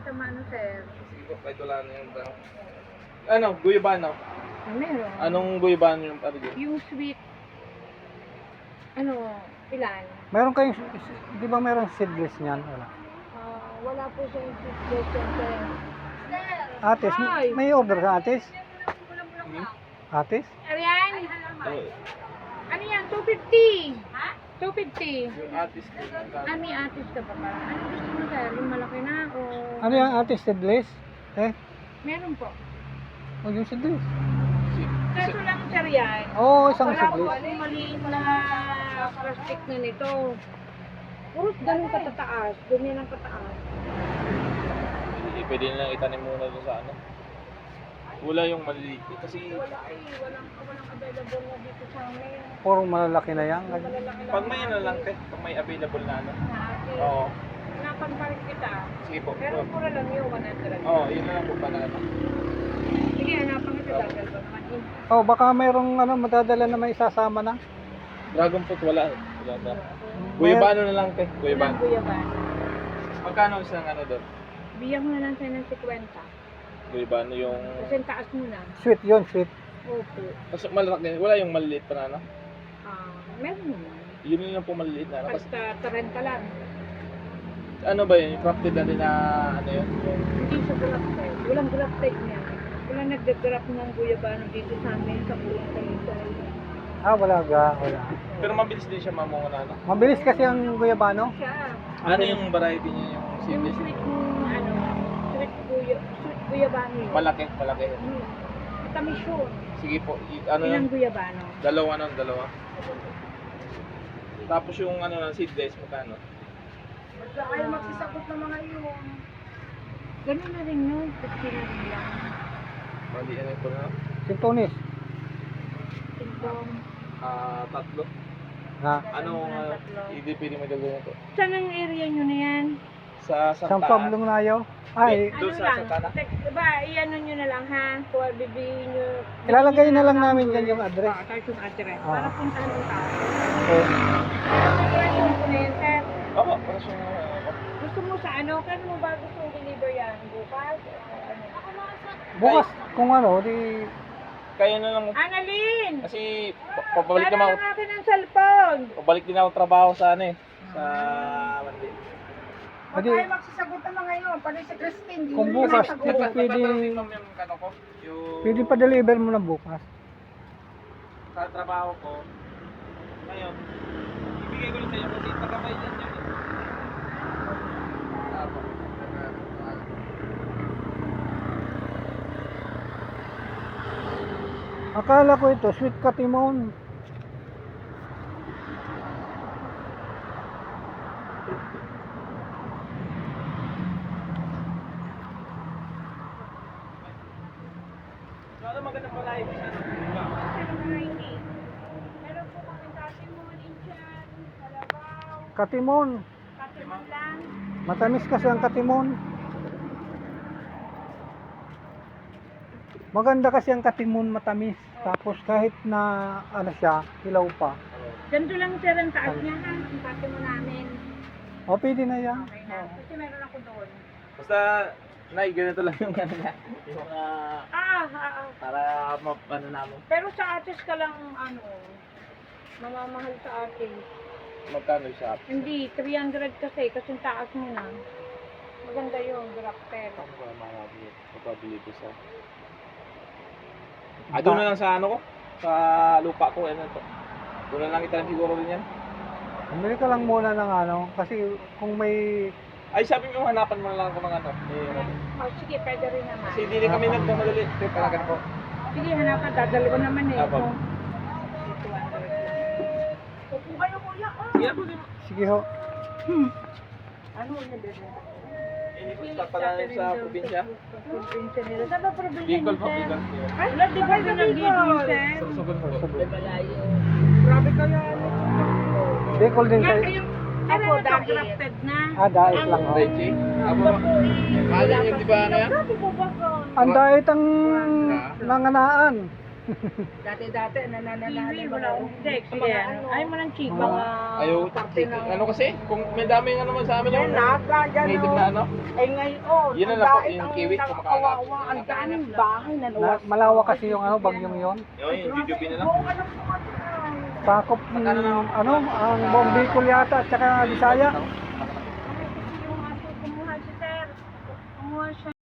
kahit ano, sir. Sige po, kahit wala na yung tanong. Ano, guyabano? Meron. Anong guyabano yung ano dyan? Yung sweet, ano, ilan? Meron kayong, di ba meron seedless niyan? Wala. Wala po siya yung sweet version, sir. Atis, Ay! may order ka atis? Hmm? Atis? Ariyan, Oh, ano yan, 250. Ha? 250. yung artist ko. May atis ka pa ba? Ano gusto mo, sir? Yung malaki na o... Ano yung atis seedless? Meron po. O yung seedless? Kaso lang, sir, yan. Oo, isang Wala po seedless. akong maliit na plastic na nito. Puro ganun katataas. Ganyan ang kataas. Pwede nilang itanim muna doon sa ano. Wala yung maliliit. Kasi Walang available na dito sa amin. Puro malalaki na yan. Malalaki lang pag may ano lang, pag may available na ano. na atin. Oo. Napagpalit kita. Sige po. Pero pura lang yung 100. Oo, yun na lang po pala ano. Sige, hanapan kita. Dagal ko naman. Oh, baka merong madadala na may isasama na. Dragon fruit wala. Wala na. Guyabano na lang, te. Walang Guyabano. guyaban. Magkano isang ano doon? Bigyan mo na lang sa'yo ng 50. Guyabano yung... Kasi taas mo na. Sweet yun, sweet. Opo. Kasi malaki. Wala yung maliliit pa na ano. Meron naman. Yun lang po maliliit na ano. Kasi Basta 30 lang. ano ba yun? Yung crafted na rin na ano yun? Yung... Hindi siya grafted. Walang grafted niya. Walang nagda-graft ng guyabano dito sa amin sa buong Talisay. Wala. Pero mabilis din siya mamunga na ano. Mabilis kasi ang guyabano. Siya. Ano yung variety niya yung Yung seedless? sweet sweet guyabano. Malaki. Matamis yun. Sige po. Ano Ilang yun? guyabano? Dalawa. Tapos yung ano ng seedless, magkano? Ayaw magsisakot ng mga iyon. Ganun na rin yun. 50 na rin lang. Mali ano ito na? Sintonis. Sintong. Tatlo. Ha? Anong hindi pwede magdagdag ito? Saan ang area nyo na yan? Sa San Santa Pablo Nayo. Ay, Doon sa Santana? Diba, iano nyo na lang ha? Kung bibihin nyo. ilalagay na lang namin dyan yung address. Tapos yung address. Ah. Para puntahan ng tao. Eh, Sigurado ko na yan, sir. Oo, para sa Gusto mo sa ano? Kano mo ba gusto deliver yan? Bukas? bukas kung ano, di kaya na lang. Annalyn! Kasi pabalik Para naman lang natin ang cellphone. pabalik din ako trabaho sa ano eh. Sa Monday. Huwag Adi- tayo magsasagot ng mga yun. Pati si Christine. di Kung mo bukas, nasagot. pwede- yung ano ko, yung pwede pa deliver mo na bukas. sa trabaho ko. Ngayon, ibigay ko lang sa iyo kasi taga-bay din yun. Apo. Akala ko ito, sweet katimon. Ano maganda pala yung isa? Meron po kami katimon, inchan, kalabaw, Katimon. katimon lang. Matamis kasi ang katimon. Maganda kasi ang katimon, matamis. Tapos kahit na ano siya, hilaw pa. Ganito lang sir ang taas niya ha. Ang katimon namin. O, pwede na yan. Okay na. Kasi meron ako doon. Basta, Nay, ganito lang yung ano niya. Yung para ano namin. Pero sa atis ka lang ano, mamamahal sa atin. Magkano yung shop? Hindi, 300 kasi ang taas mo na. Maganda yung grafted. Mapabili ko sa... doon na lang sa ano ko? Sa lupa ko, ano to? Doon na lang itanim siguro din yan. Bumili ka lang muna ng ano, kasi kung may... Ay, sabi mo, hanapan mo na lang ako ng ano. Oh, sige, pwede rin naman. Kasi hindi rin kami nagmamadali. Kaya talaga po. Sige, hanapan, dadalo ko naman eh. Apo. Kung 200. Upo kayo kuya. Sige po, di mo. Sige ho. Ano na bebe? Inipunta pala sa probinsya. Probinsya nila. Saan ba probinsya Bicol po, nila? Bicol. Ay, wala, di ba yung nag-Bicol, sir? Sugon po. Grabe kayo. Bicol din kayo. Ako, grafted na. Dait lang ho. Reggie? Abo, mahal yun, di ba ano yan? Grabe po ba ko? Ang dait ang nanganaan. Dati-dati, nananalo Kiwi, mo wala na. akong dex. Ay mo ng chicken. Mga Ayaw, parte ng... ano kasi, kung may daming ano man sa amin yung Naga, dyan native o. na ano. Eh ngayon, Yun ang ang lako, dait yung ang kiwi, nakakawawa, ang daming bahay na nawas. Malawak kasi yung ano, bagyong yon. Yung jujubin na lang. Oo, alam ko ano yan. Sakop ano, ang buong Bicol yata at saka Bisaya. Yung aso kumuha si sir. Kumuha siya.